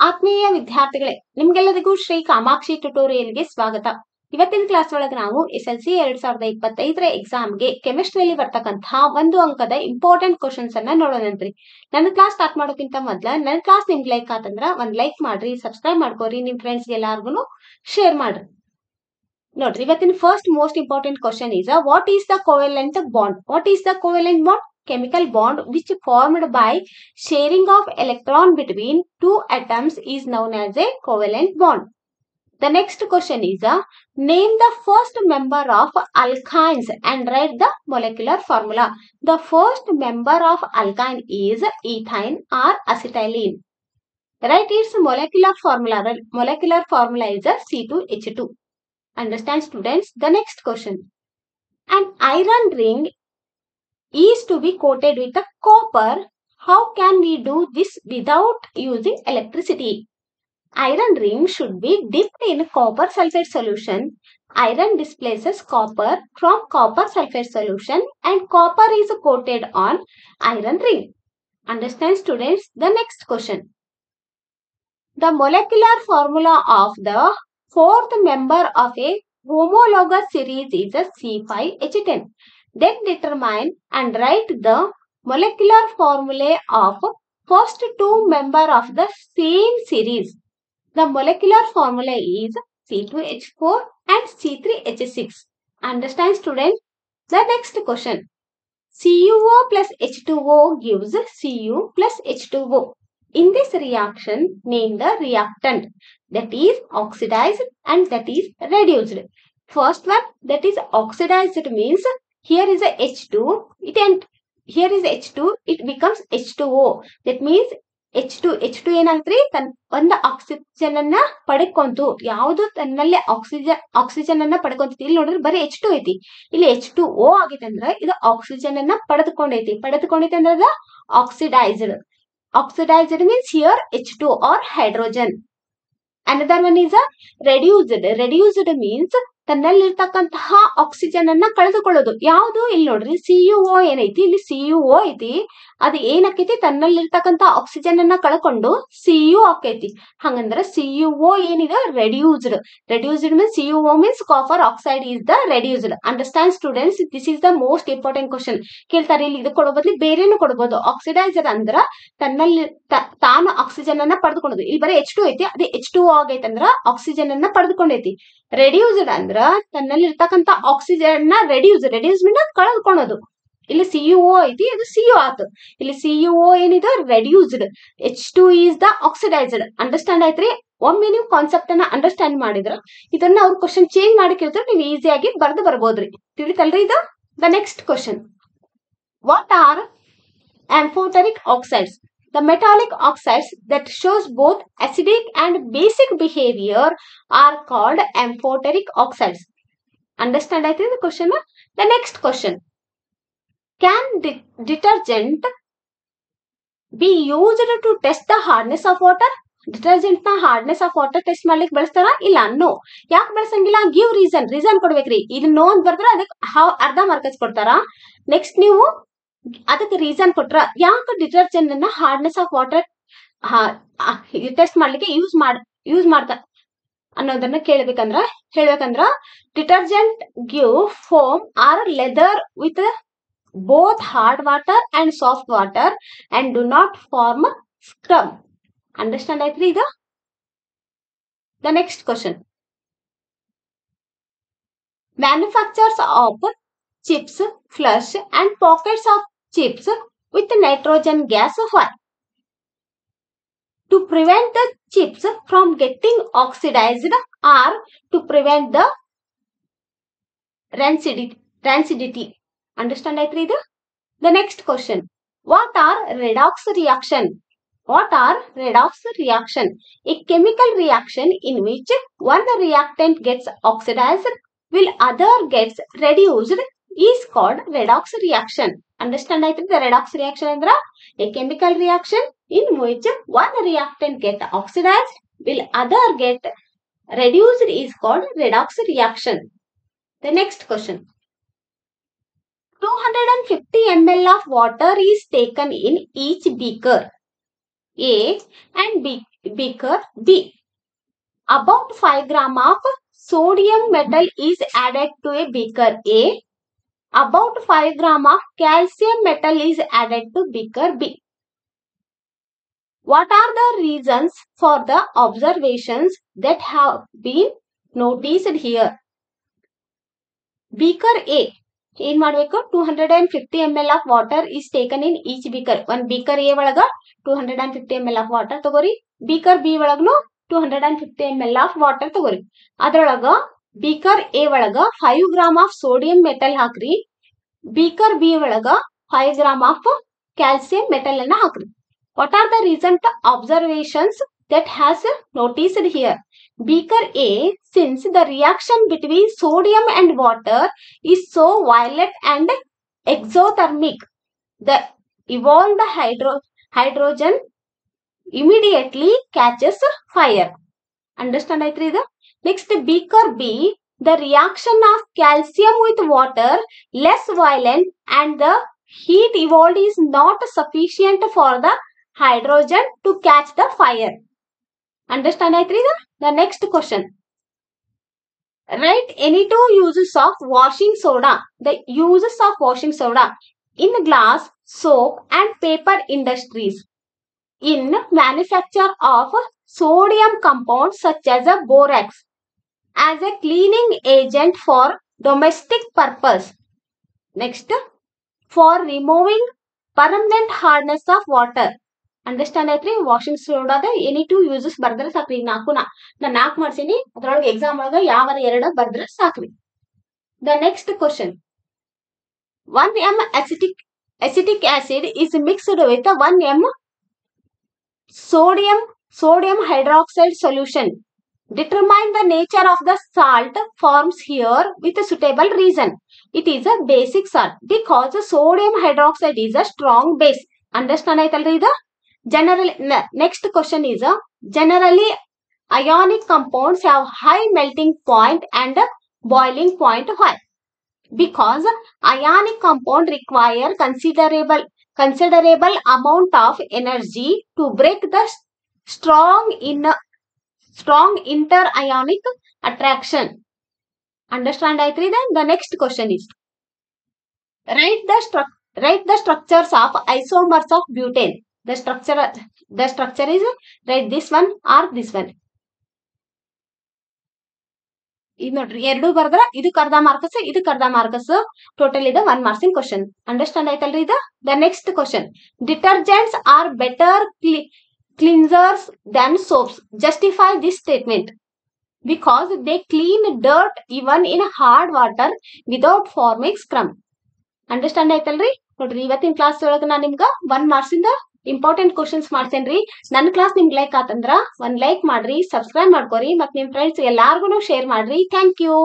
ಆತ್ಮೀಯ ವಿದ್ಯಾರ್ಥಿಗಳೇ, ನಿಮ್ಗೆಲ್ಲರಿಗೂ ಶ್ರೀ ಕಾಮಾಕ್ಷಿ ಟ್ಯುಟೋರಿಯಲ್ಗೆ ಸ್ವಾಗತ. ಇವತ್ತಿನ ಕ್ಲಾಸ್ ಒಳಗೆ ನಾವು SLC 2025 ಎಕ್ಸಾಮ್ಗೆ ಕೆಮಿಸ್ಟ್ರಿಯಲ್ಲಿ ಬರ್ತಕ್ಕಂತಹ 1 ಅಂಕದ ಇಂಪಾರ್ಟೆಂಟ್ ಕ್ವಶನ್ಸ್ ಅನ್ನ ನೋಡೋಣಂತ್ರಿ. ನನ್ನ ಕ್ಲಾಸ್ ಸ್ಟಾರ್ಟ್ ಮಾಡೋಕ್ಕಿಂತ ಮೊದಲ ನನ್ನ ಕ್ಲಾಸ್ ನಿಮ್ಗೆ ಲೈಕ್ ಆತಂದ್ರ ಒಂದ್ ಲೈಕ್ ಮಾಡ್ರಿ, ಸಬ್ಸ್ಕ್ರೈಬ್ ಮಾಡ್ಕೋರಿ, ನಿಮ್ ಫ್ರೆಂಡ್ಸ್ ಎಲ್ಲಾರ್ಗು ಶೇರ್ ಮಾಡ್ರಿ. ನೋಡ್ರಿ, ಇವತ್ತಿನ first most important question is what is the covalent bond? What is the covalent bond? Chemical bond which formed by sharing of electron between two atoms is known as a covalent bond. The next question is name the first member of alkynes and write the molecular formula. The first member of alkyne is ethane or acetylene. Write its molecular formula. Molecular formula is C2H2. Understand, students? The next question. An iron ring is to be coated with a copper. How can we do this without using electricity? Iron ring should be dipped in copper sulfate solution. Iron displaces copper from copper sulfate solution and copper is coated on iron ring. Understand, students? The next question. The molecular formula of the fourth member of a homologous series is a C5H10. Then determine and write the molecular formulae of first two members of the same series. The molecular formula is C2H4 and C3H6. Understand, students? The next question. CuO plus H2O gives Cu plus H2O. In this reaction, name the reactant that is oxidized and that is reduced. First one, that is oxidized, means here is a H2, here is H2, it becomes H2O. That means H2 ಏನಾಗ್ತ್ರಿ, ಒಂದು oxygen ಅನ್ನ ಪಡ್ಕೊಂತು. ಯಾವುದು ತನ್ನಲ್ಲಿ oxygen ಅನ್ನ ಪಡ್ಕೊಂತೈತಿ. ಇಲ್ಲಿ ನೋಡ್ರಿ ಬರೀ H2 ಐತಿ, ಇಲ್ಲಿ H2O ಆಗೈತೆ ಅಂದ್ರ ಇದು ಆಕ್ಸಿಜನ್ ಅನ್ನ ಪಡೆದುಕೊಂಡೈತಿ ಅಂದ್ರ ಅದು oxidised. Oxidized means here H2 or hydrogen. Another one is a reduced. Reduced means ತನ್ನಲ್ಲಿರ್ತಕ್ಕಂತಹ ಆಕ್ಸಿಜನ್ ಅನ್ನ ಕಳೆದುಕೊಳ್ಳೋದು. ಯಾವುದು? ಇಲ್ಲಿ ನೋಡ್ರಿ CuO ಏನೈತಿ, ಇಲ್ಲಿ CuO ಐತಿ, ಅದು ಏನಕ್ಕೈತಿ, ತನ್ನಲ್ಲಿರ್ತಕ್ಕಂಥ ಆಕ್ಸಿಜನ್ ಅನ್ನ ಕಳ್ಕೊಂಡು Cu ಆಕೈತಿ. ಹಂಗಂದ್ರ CuO ಏನಿದೆ reduced. Reduced means CuO means copper oxide is the reduced. Understand, students? This is the most important question. ಕೇಳ್ತಾರೆ, ಇಲ್ಲಿ ಇದು ಕೊಡೋ ಬದ್ಲಿ ಬೇರೆನು ಕೊಡಬಹುದು. ಆಕ್ಸಿಡೈಸರ್ ಅಂದ್ರ ತನ್ನಲ್ಲಿ ತಾನು ಆಕ್ಸಿಜನ್ ಅನ್ನ ಪಡೆದುಕೊಳ್ಳೋದು. ಇಲ್ಲಿ ಬರೀ H2 ಐತಿ, ಅದೇ H2O ಆಗೈತಿ ಅಂದ್ರ ಆಕ್ಸಿಜನ್ ಅನ್ನ ಪಡೆದುಕೊಂಡೈತಿ. ರೆಡ್ಯೂಸ್ಡ್ ಅಂದ್ರ ತನ್ನಲ್ಲಿ ಇರ್ತಕ್ಕಂಥ ಆಕ್ಸಿಜನ್ ನ ರೆಡ್ಯೂಸ್ ಮೀನ್ ಕಳೆದುಕೊಳ್ಳೋದು. ಇಲ್ಲಿ CuO ಐತಿ, ಅದು Cu ಆತು. ಇಲ್ಲಿ CuO ಏನಿದೆ reduced, H2 is the oxidized. Understand ಆಯ್ತ್ರಿ? ಒಮ್ಮೆ ನೀವು ಕಾನ್ಸೆಪ್ಟ್ ಅನ್ನ ಅಂಡರ್ಸ್ಟ್ಯಾಂಡ್ ಮಾಡಿದ್ರ ಇದನ್ನ ಅವ್ರ ಕ್ವಶನ್ ಚೇಂಜ್ ಮಾಡಿ ಕೇಳ್ತಾರೆ, ನೀವು ಈಸಿಯಾಗಿ ಬರ್ದು ಬರ್ಬೋದ್ರಿ. ತಿಳಿತಲ್ರಿ ಇದು? The next question. What are amphoteric oxides? The metallic oxides that shows both acidic and basic behavior are called amphoteric oxides. Understand I think the question? The next question. Can detergent be used to test the hardness of water? Detergent na hardness of water test ಮಾಡ್ಲಿಕ್ಕೆ ಬಳಸ್ತಾರ? ಇಲ್ಲ, no. ಯಾಕೆ ಬಳಸಂಗಿಲ್ಲ? Give reason ಕೊಡ್ಬೇಕ್ರಿ. ಇದು no ಅಂತ ಬರ್ದ್ರ ಅದಕ್ಕೆ ಅರ್ಧ marks ಕೊಡ್ತಾರ. ನೆಕ್ಸ್ಟ್ ನೀವು ಅದಕ್ಕೆ ರೀಸನ್ ಕೊಟ್ರ ಯಾಕೆ ಡಿಟರ್ಜೆಂಟ್ ಅನ್ನ ಹಾರ್ಡ್ನೆಸ್ ಆಫ್ ವಾಟರ್ ಟೆಸ್ಟ್ ಮಾಡ್ಲಿಕ್ಕೆ ಯೂಸ್ ಮಾಡ್ತಾರ ಅನ್ನೋದನ್ನ ಹೇಳ್ಬೇಕಂದ್ರ detergent give foam or lather with both hard water and soft water and do not form scrub. Understand ಆಯ್ತ್ರಿ ಇದು? The next question. Manufacturers of chips flush and pockets of chips with nitrogen gas. Why? To prevent the chips from getting oxidized or to prevent the rancidity. Understand I read? The next question. What are redox reaction? What are redox reaction? A chemical reaction in which one reactant gets oxidized while other gets reduced is called redox reaction. Understand I think the redox reaction andra a chemical reaction in which one reactant get oxidized while other get reduced is called redox reaction. The next question. 250 ml of water is taken in each beaker. A and beaker B. About 5 gram of sodium metal is added to a beaker A. About 5 gram of calcium metal is added to beaker B. What are the reasons for the observations that have been noticed here? Beaker A. ಏನ್ ಮಾಡಬೇಕು 250 ml of water is taken in each beaker. ಒಂದು beaker A ಒಳಗ 250 ml of water ತಗೋರಿ. beaker B ಒಳಗನು 250 ml of water ತಗೋರಿ. ಅದರೊಳಗ beaker A ಒಳಗ 5 gram of sodium metal ಹಾಕ್ರಿ. beaker B ಒಳಗ 5 gram of calcium metal ಅನ್ನ ಹಾಕ್ರಿ. What are the recent observations that has noticed here? Beaker A, since the reaction between sodium and water is so violent and exothermic, the evolved hydrogen immediately catches fire. Understand ಆಯ್ತ್ರಿ ಇದು? Next, beaker B, the reaction of calcium with water less violent and the heat evolved is not sufficient for the hydrogen to catch the fire. Understand ಆಯ್ತ್ರಿ ಇದು? The next question. Write any two uses of washing soda. The uses of washing soda in glass, soap and paper industries. In manufacture of sodium compounds such as a borax. As a cleaning agent for domestic purpose. Next, for removing permanent hardness of water. Understand ಆಯ್ತ್ರಿ? Washing ಸೋಡಾದ any two uses ಬರ್ದ್ರೆ ಸಾಕ್ರಿ. ನಾನು 4 ಮಾಡ್ಸೀನಿ. ಅದ್ರೊಳಗೆ exam ಒಳಗ ಯಾವರ 2 ಬರ್ದ್ರೆ ಸಾಕ್ರಿ. The next question. 1 m acetic acid is mixed with 1 m sodium hydroxide solution. Determine the nature of the salt forms here with a suitable reason. It is a basic salt because sodium hydroxide is a strong base. Understand ಆಯ್ತಲ್ರಿ ಇದು? Generally, next question is generally ionic compounds have high melting point and boiling point. Why? Because ionic compound require considerable amount of energy to break the strong inter-ionic attraction. Understand ಆಯ್ತ್ರಿ? The next question is write the structures of isomers of butane. The structure is write this one or this one. ಇದು ನೋಡ್ರಿ, 2 ಬರ್ದ್ರ ಇದಕ್ಕೆ ಅರ್ಧ marks, ಇದಕ್ಕೆ ಅರ್ಧ marks. Total ಇದೆ 1 ಮಾರ್ಕ್ಸಿನ question. Understand ಆಯ್ತಲ್ರಿ ಇದು? The next question. Detergents are better cleansers than soaps. Justify this statement. Because they clean dirt even in hard water without forming scum. Understand ಆಯ್ತಲ್ರಿ? ನೋಡ್ರಿ, ಇವತ್ತಿನ ಕ್ಲಾಸ್ ಒಳಗೆ ನಾನು ನಿಮ್ಗ 1 ಮಾರ್ಕ್ಸಿಂದ ಇಂಪಾರ್ಟೆಂಟ್ ಕ್ವಶನ್ಸ್ ಮಾಡ್ತೇನ್ರಿ. ನನ್ನ ಕ್ಲಾಸ್ ನಿಮ್ಗೆ ಲೈಕ್ ಆತಂದ್ರ 1 ಲೈಕ್ ಮಾಡ್ರಿ, ಸಬ್ಸ್ಕ್ರೈಬ್ ಮಾಡ್ಕೋರಿ, ಮತ್ ನಿಮ್ ಫ್ರೆಂಡ್ಸ್ ಎಲ್ಲಾರ್ಗು ಶೇರ್ ಮಾಡ್ರಿ. Thank you.